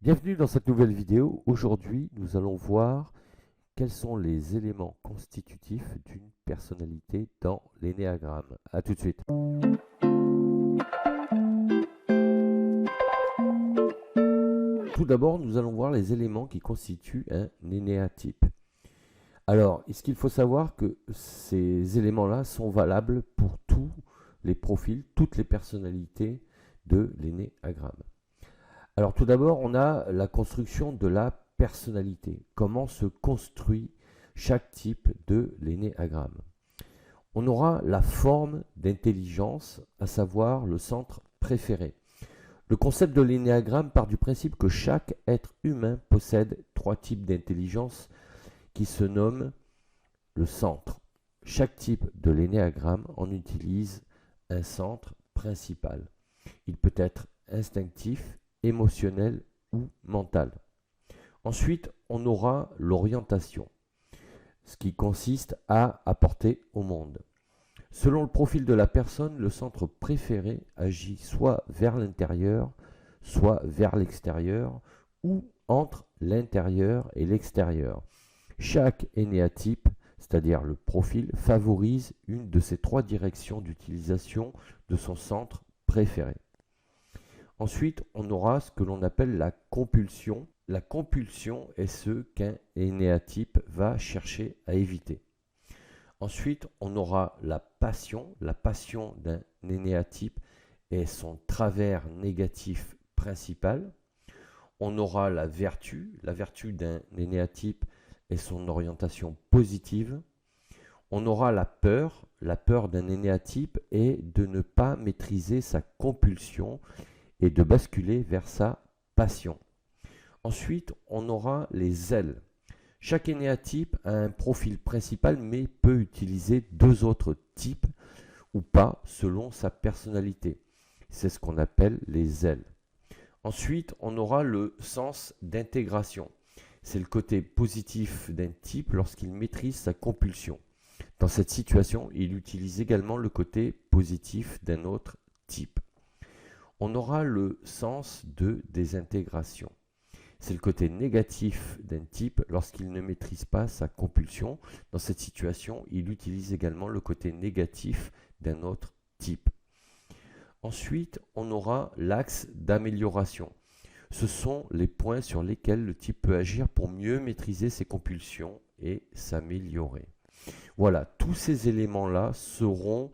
Bienvenue dans cette nouvelle vidéo. Aujourd'hui, nous allons voir quels sont les éléments constitutifs d'une personnalité dans l'énéagramme. A tout de suite. Tout d'abord, nous allons voir les éléments qui constituent un énéatype. Alors, ce qu'il faut savoir que ces éléments-là sont valables pour tous les profils, toutes les personnalités de l'énéagramme. Alors tout d'abord, on a la construction de la personnalité. Comment se construit chaque type de l'énéagramme? On aura la forme d'intelligence, à savoir le centre préféré. Le concept de l'énéagramme part du principe que chaque être humain possède trois types d'intelligence qui se nomment le centre. Chaque type de l'énéagramme en utilise un centre principal. Il peut être instinctif, émotionnel ou mental. Ensuite, on aura l'orientation, ce qui consiste à apporter au monde. Selon le profil de la personne, le centre préféré agit soit vers l'intérieur, soit vers l'extérieur, ou entre l'intérieur et l'extérieur. Chaque énéatype, c'est-à-dire le profil, favorise une de ces trois directions d'utilisation de son centre préféré. Ensuite, on aura ce que l'on appelle la compulsion. La compulsion est ce qu'un énéatype va chercher à éviter. Ensuite, on aura la passion. La passion d'un énéatype est son travers négatif principal. On aura la vertu. La vertu d'un énéatype est son orientation positive. On aura la peur. La peur d'un énéatype est de ne pas maîtriser sa compulsion et de basculer vers sa passion. Ensuite, on aura les ailes. Chaque énéatype a un profil principal mais peut utiliser deux autres types ou pas selon sa personnalité. C'est ce qu'on appelle les ailes. Ensuite, on aura le sens d'intégration. C'est le côté positif d'un type lorsqu'il maîtrise sa compulsion. Dans cette situation, il utilise également le côté positif d'un autre type. On aura le sens de désintégration. C'est le côté négatif d'un type lorsqu'il ne maîtrise pas sa compulsion. Dans cette situation, il utilise également le côté négatif d'un autre type. Ensuite, on aura l'axe d'amélioration. Ce sont les points sur lesquels le type peut agir pour mieux maîtriser ses compulsions et s'améliorer. Voilà, tous ces éléments-là seront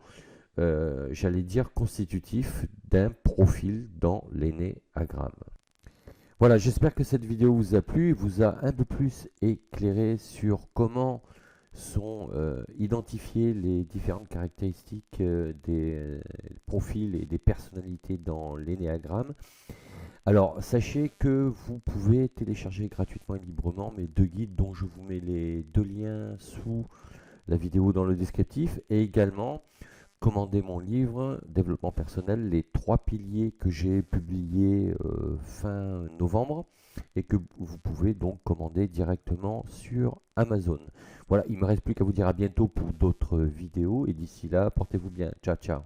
j'allais dire constitutif d'un profil dans l'énéagramme. Voilà, j'espère que cette vidéo vous a plu et vous a un peu plus éclairé sur comment sont identifiées les différentes caractéristiques des profils et des personnalités dans l'énéagramme. Alors, sachez que vous pouvez télécharger gratuitement et librement mes deux guides dont je vous mets les deux liens sous la vidéo dans le descriptif et également commander mon livre Développement personnel, les trois piliers que j'ai publié fin novembre et que vous pouvez donc commander directement sur Amazon. Voilà, il ne me reste plus qu'à vous dire à bientôt pour d'autres vidéos et d'ici là, portez-vous bien. Ciao, ciao.